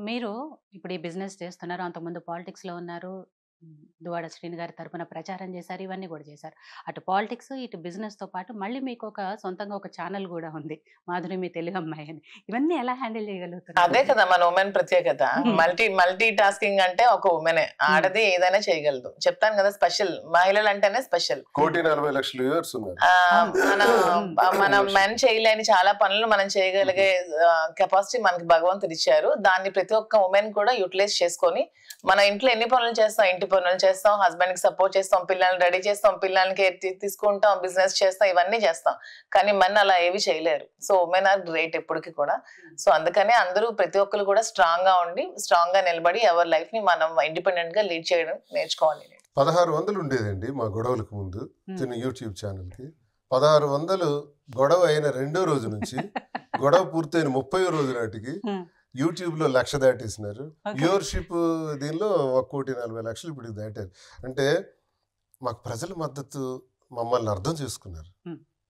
మీరు ఇప్పుడు ఈ బిజినెస్ చేస్తున్నారు. అంతకుముందు పాలిటిక్స్‌లో ఉన్నారు. దువ్వాడ శ్రీను గారి తరపున ప్రచారం చేశారు. ఇవన్నీ గూడా చేశారు. అటు పాలిటిక్స్, ఇటు బిజినెస్‌తో పాటు మళ్ళీ మీకొక సొంతంగా ఒక ఛానెల్ గూడా ఉంది. 'మాధురి మీ తెలుగమ్మాయి' అని. ఇవన్నీ ఎలా హ్యాండిల్ చేయగలుగుతున్నారు? అదే కదా మన ఉమెన్ ప్రత్యేకత. హ్మ్. మల్టీ టాస్కింగ్ అంటే ఒక ఉమెనే. హ్మ్. ఆడది ఏదైనా చేయగలదు. చెప్తాను కదా స్పెషల్. మహిళలు అంటేనే స్పెషల్. 1,40,00,000 వ్యూవర్స్ ఉన్నారు. మన మెన్ చేయలేని చాలా పనులు మనం చేయగలిగే కెపాసిటీ మనకి భగవంతుడు ఇచ్చారు. దాన్ని ప్రతి ఒక్క ఉమెన్ కూడా యూటిలైజ్ చేసుకొని మన ఇంట్లో ఎన్ని పనులు చేస్తాం, ఇంటి పనులు చేస్తాం, హస్బెండ్ కి సపోర్ట్ చేస్తాం, పిల్లల్ని రెడీ చేస్తాం, పిల్లల్ని కేర్ తీసుకుంటాం, బిజినెస్ చేస్తాం, ఇవన్నీ చేస్తాం. కానీ మెన్ అలా ఏవి చేయలేరు. సో ఉమెన్ ఆర్ గ్రేట్ ఎప్పటికీ కూడా. సో అందుకనే అందరూ ప్రతి ఒక్కరు కూడా స్ట్రాంగ్ గా ఉండి స్ట్రాంగ్ గా నిలబడి ఎవరి లైఫ్ ని మనం ఇండిపెండెంట్ గా లీడ్ చేయడం నేర్చుకోవాలి. 1600 ఉండేదండి మా గొడవలకు ముందు తిన్న యూట్యూబ్ ఛానల్కి. 1600 గొడవ అయిన రెండో రోజు నుంచి గొడవ పూర్తయిన 30వ రోజు నాటికి యూట్యూబ్ లో 1,00,000 దాటేసినారు. వ్యూవర్షిప్ దీనిలో 1,40,00,000 ఇప్పుడు దాటారు. అంటే మాకు ప్రజల మద్దతు, మమ్మల్ని అర్థం చేసుకున్నారు.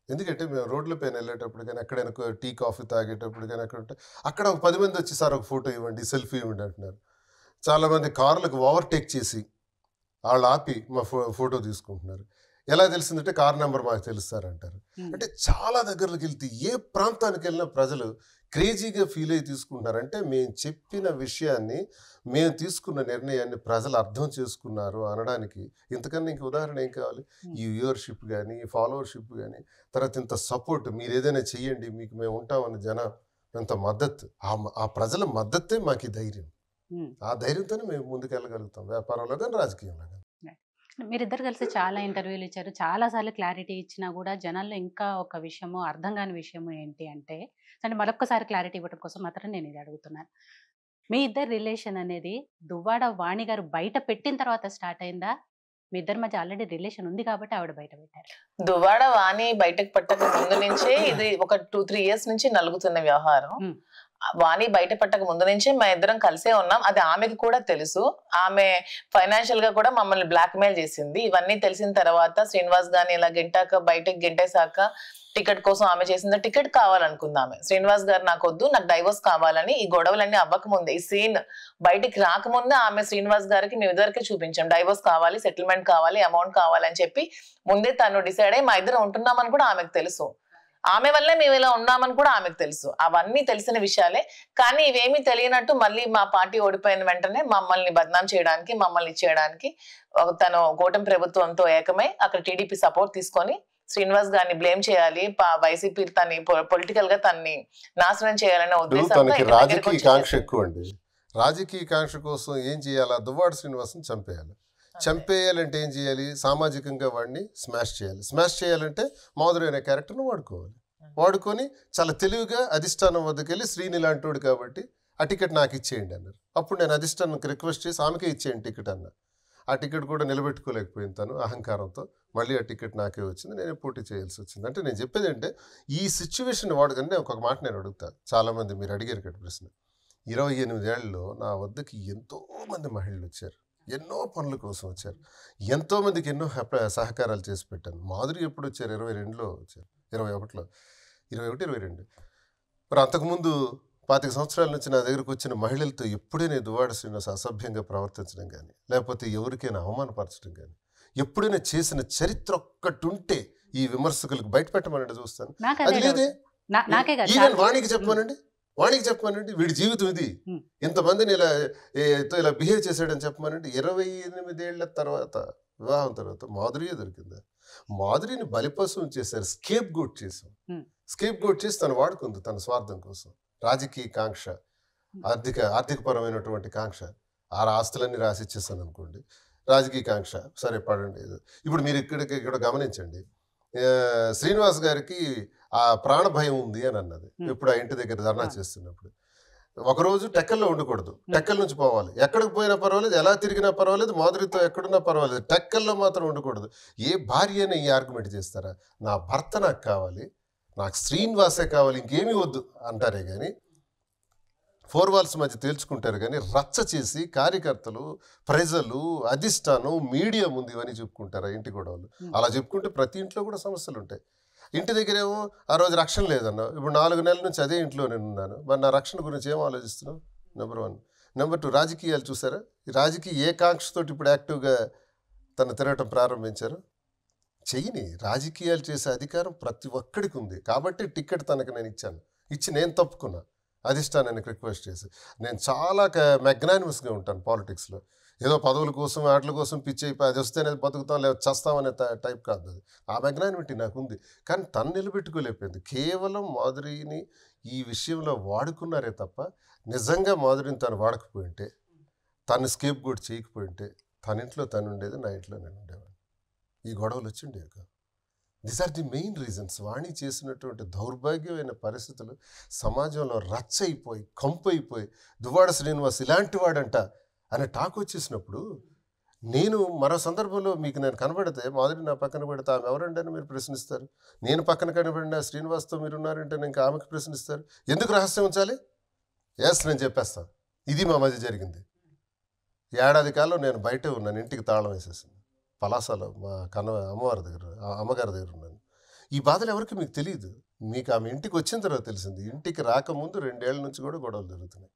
ఎందుకంటే మేము రోడ్ల పైన వెళ్ళేటప్పుడు కానీ ఎక్కడైనా టీ కాఫీ తాగేటప్పుడు కానీ అక్కడ ఒక 10 మంది వచ్చి సార్ ఒక ఫోటో ఇవ్వండి, సెల్ఫీ ఇవ్వండి అంటున్నారు. చాలామంది కార్లకు ఓవర్టేక్ చేసి వాళ్ళు ఆపి మా ఫోటో తీసుకుంటున్నారు. ఎలా తెలిసిందంటే కార్ నెంబర్ మాకు తెలుస్తారంటారు. అంటే చాలా దగ్గరకి వెళ్తే ఏ ప్రాంతానికి వెళ్ళినా ప్రజలు క్రేజీగా ఫీల్ అయ్యి తీసుకుంటున్నారంటే మేము చెప్పిన విషయాన్ని, మేము తీసుకున్న నిర్ణయాన్ని ప్రజలు అర్థం చేసుకున్నారు అనడానికి ఇంతకన్నా ఇంక ఉదాహరణ ఏం కావాలి? ఈ వ్యూవర్షిప్ కానీ, ఈ ఫాలోవర్షిప్ కానీ, తర్వాత ఇంత సపోర్ట్, మీరు ఏదైనా చెయ్యండి మీకు మేము ఉంటామని జనం ఇంత మద్దతు, ఆ ప్రజల మద్దతే మాకు ధైర్యం. ఆ ధైర్యంతోనే మేము ముందుకెళ్ళగలుగుతాం, వ్యాపారంలో కానీ రాజకీయంలో కానీ. మీరిద్దరు కలిసి చాలా ఇంటర్వ్యూలు ఇచ్చారు. చాలా సార్లు క్లారిటీ ఇచ్చినా కూడా జనాల్లో ఇంకా ఒక విషయము, అర్థం కాని విషయము ఏంటి అంటే మరొక్కసారి క్లారిటీ ఇవ్వడం కోసం మాత్రం నేను ఇది అడుగుతున్నాను. మీ ఇద్దరు రిలేషన్ అనేది దువ్వాడ వాణి గారు బయట పెట్టిన తర్వాత స్టార్ట్ అయిందా? మీ ఇద్దరి మధ్య ఆల్రెడీ రిలేషన్ ఉంది కాబట్టి ఆవిడ బయట పెట్టారు. దువ్వాడ వాణి బయటకు పట్టక ముందు నుంచే ఇది ఒక 2-3 ఇయర్స్ నుంచి నలుగుతున్న వ్యవహారం. వాణి బయట పట్టక ముందు నుంచే మా ఇద్దరం కలిసే ఉన్నాం. అది ఆమెకు కూడా తెలుసు. ఆమె ఫైనాన్షియల్ గా కూడా మమ్మల్ని బ్లాక్ మెయిల్ చేసింది. ఇవన్నీ తెలిసిన తర్వాత శ్రీనివాస్ గాని ఇలా బయటకు గెంటేశాక టికెట్ కోసం ఆమె చేసింది. టికెట్ కావాలనుకుందామె. శ్రీనివాస్ గారు నాకు వద్దు, నాకు డైవోర్స్ కావాలని. ఈ గొడవలన్నీ అవ్వకముందే, ఈ సీన్ బయటికి రాకముందే ఆమె శ్రీనివాస్ గారికి మేము ఇద్దరికి చూపించాం. డైవోర్స్ కావాలి, సెటిల్మెంట్ కావాలి, అమౌంట్ కావాలని చెప్పి ముందే తను డిసైడ్ అయ్యి మా ఇద్దరు ఉంటున్నామని కూడా ఆమెకు తెలుసు. ఆమె వల్లే మేము ఇలా ఉన్నామని కూడా ఆమెకు తెలుసు. అవన్నీ తెలిసిన విషయాలే. కానీ ఇవేమీ తెలియనట్టు మళ్ళీ మా పార్టీ ఓడిపోయిన వెంటనే మమ్మల్ని బద్నాం చేయడానికి, మమ్మల్ని ఇచ్చేయడానికి తను కూటమి ప్రభుత్వంతో ఏకమై అక్కడ టీడీపీ సపోర్ట్ తీసుకొని శ్రీనివాస్ గారిని బ్లేమ్ చేయాలి, వైసీపీ తన్ని పొలిటికల్ గా తన్ని నాశనం చేయాలనే ఉద్దేశంతో రాజకీయ కాంక్ష ఎక్కువ అండి. రాజకీయ కాంక్ష కోసం ఏం చేయాలా? దువ్వాడ శ్రీనివాస్ని చంపేయాలి. చంపేయాలంటే ఏం చేయాలి? సామాజికంగా వాడిని స్మాష్ చేయాలి. స్మాష్ చేయాలంటే మాధురి అనే క్యారెక్టర్ను వాడుకొని చాలా తెలివిగా అధిష్టానం వద్దకు వెళ్ళి శ్రీని లాంటి వాడు కాబట్టి ఆ టికెట్ నాకు ఇచ్చేయండి అన్నారు. అప్పుడు నేను అధిష్టానానికి రిక్వెస్ట్ చేసి ఆమెకే ఇచ్చేయండి టికెట్ అన్నా. ఆ టికెట్ కూడా నిలబెట్టుకోలేకపోయింది తను అహంకారంతో. మళ్ళీ ఆ టికెట్ నాకే వచ్చింది, నేనే పోటీ చేయాల్సి వచ్చింది. అంటే నేను చెప్పేది అంటే ఈ సిచ్యువేషన్ వాడుకంటే ఒక మాట నేను అడుగుతాను. చాలామంది మీరు అడిగారు కదా ప్రశ్న. 28 ఏళ్ళలో నా వద్దకి ఎంతోమంది మహిళలు వచ్చారు, ఎన్నో పనుల కోసం వచ్చారు, ఎంతోమందికి ఎన్నో సహకారాలు చేసి పెట్టాను. మాధురి ఎప్పుడు వచ్చారు? 22లో వచ్చారు, 21 22. మరి అంతకుముందు 25 సంవత్సరాల నుంచి నా దగ్గరకు వచ్చిన మహిళలతో ఎప్పుడైనా దువ్వాడ శ్రీనివాస్ అసభ్యంగా ప్రవర్తించడం కానీ, లేకపోతే ఎవరికైనా అవమానపరచడం కానీ, ఎప్పుడైనా చేసిన చరిత్ర ఒక్కటి ఉంటే ఈ విమర్శకులకు బయట పెట్టమనండి, చూస్తాను. అది లేదే. ఈవెన్ వాణికి చెప్పమనండి, వీడి జీవితం ఇది, ఇంతమందిని ఇలా బిహేవ్ చేశాడని చెప్పమనండి. 28 ఏళ్ల తర్వాత, వివాహం తర్వాత మాధురియే దొరికిందా? మాధురిని బలిపశువుని చేశారు, స్కేప్ గోట్ చేసి తను వాడుకుంది తన స్వార్థం కోసం. రాజకీయ కాంక్ష, ఆర్థికపరమైనటువంటి కాంక్ష, ఆస్తులన్నీ రాసిచ్చేస్తాను అనుకోండి. రాజకీయ కాంక్ష సరే పడండి. ఇప్పుడు మీరు ఇక్కడ గమనించండి, శ్రీనివాస్ గారికి ఆ ప్రాణ భయం ఉంది అని అన్నది ఇప్పుడు ఆ ఇంటి దగ్గర ధర్నా చేస్తున్నప్పుడు. ఒకరోజు టెక్కల్లో ఉండకూడదు, టెక్కల నుంచి పోవాలి. ఎక్కడికి పోయినా పర్వాలేదు, ఎలా తిరిగినా పర్వాలేదు, మాధురితో ఎక్కడున్నా పర్వాలేదు, టెక్కల్లో మాత్రం ఉండకూడదు. ఏ భార్య అని ఈ ఆర్గ్యుమెంట్ చేస్తారా? నా భర్త నాకు కావాలి, నాకు శ్రీనివాసే కావాలి, ఇంకేమీ వద్దు అంటారే కానీ 4 వాల్స్ మధ్య తేల్చుకుంటారు. కానీ రచ్చ చేసి కార్యకర్తలు, ప్రజలు, అధిష్టానం, మీడియా ముందు ఇవన్నీ చెప్పుకుంటారా ఇంటి గొడవలు? అలా చెప్పుకుంటే ప్రతి ఇంట్లో కూడా సమస్యలు ఉంటాయి. ఇంటి దగ్గరేమో ఆ రోజు రక్షణ లేదన్నా, ఇప్పుడు 4 నెలల నుంచి అదే ఇంట్లో నేను ఉన్నాను, మరి నా రక్షణ గురించి ఏం ఆలోచిస్తున్నావు? నెంబర్ 1. నెంబర్ 2 రాజకీయాలు చూసారా? ఈ రాజకీయ ఏ కాంక్షతోటి ఇప్పుడు యాక్టివ్గా తను తిరగటం ప్రారంభించారు? చెయ్యని. రాజకీయాలు చేసే అధికారం ప్రతి ఒక్కడికి ఉంది. కాబట్టి టికెట్ తనకు నేను ఇచ్చాను. ఇచ్చి నేను తప్పుకున్నా అధిష్టానానికి రిక్వెస్ట్ చేసి. నేను చాలా మెగ్నానిమస్గా ఉంటాను పాలిటిక్స్లో. ఏదో పదవుల కోసం వాటి కోసం పిచ్చి అయిపోయి అది వస్తేనే బతుకుతాం లేదా చేస్తామనే టైప్ కాదు అది. ఆ మెగ్నానిమిటీ నాకు ఉంది. కానీ తను నిలబెట్టుకోలేకపోయింది. కేవలం మాధురిని ఈ విషయంలో వాడుకున్నారే తప్ప నిజంగా మాధురిని తను వాడకపోయింటే, తను స్కేప్ గోట్ చేయకపోయింటే తన ఇంట్లో తను ఉండేది, నా ఇంట్లో నేను ఉండేవాడిని. ఈ గొడవలు వచ్చిండేవి కాదు. These are the main reasons. వాణి చేసినటువంటి దౌర్భాగ్యమైన పరిస్థితులు సమాజంలో రచ్చయిపోయి కంపైపోయి దువ్వాడ శ్రీనివాస్ ఇలాంటి వాడంట అనే టాక్ వచ్చేసినప్పుడు నేను మరో సందర్భంలో మీకు నేను కనబడితే మాధురి నా పక్కన పెడితే ఆమె ఎవరండి అని మీరు ప్రశ్నిస్తారు. నేను పక్కన కనబడిన శ్రీనివాస్తో మీరు ఉన్నారంటే నేను ఆమెకు ప్రశ్నిస్తారు. ఎందుకు రహస్యం ఉంచాలి? ఎస్, నేను చెప్పేస్తాను. ఇది మా మధ్య జరిగింది. ఏడాది కాలం నేను బయటే ఉన్నాను. ఇంటికి తాళం వేసేసింది. పలాసలో మా అమ్మగారి దగ్గర ఉన్నాను. ఈ బాధలు ఎవరికి మీకు తెలియదు. మీకు ఆమె ఇంటికి వచ్చిన తర్వాత తెలిసింది. ఇంటికి రాకముందు 2 ఏళ్ల నుంచి కూడా గొడవలు జరుగుతున్నాయి.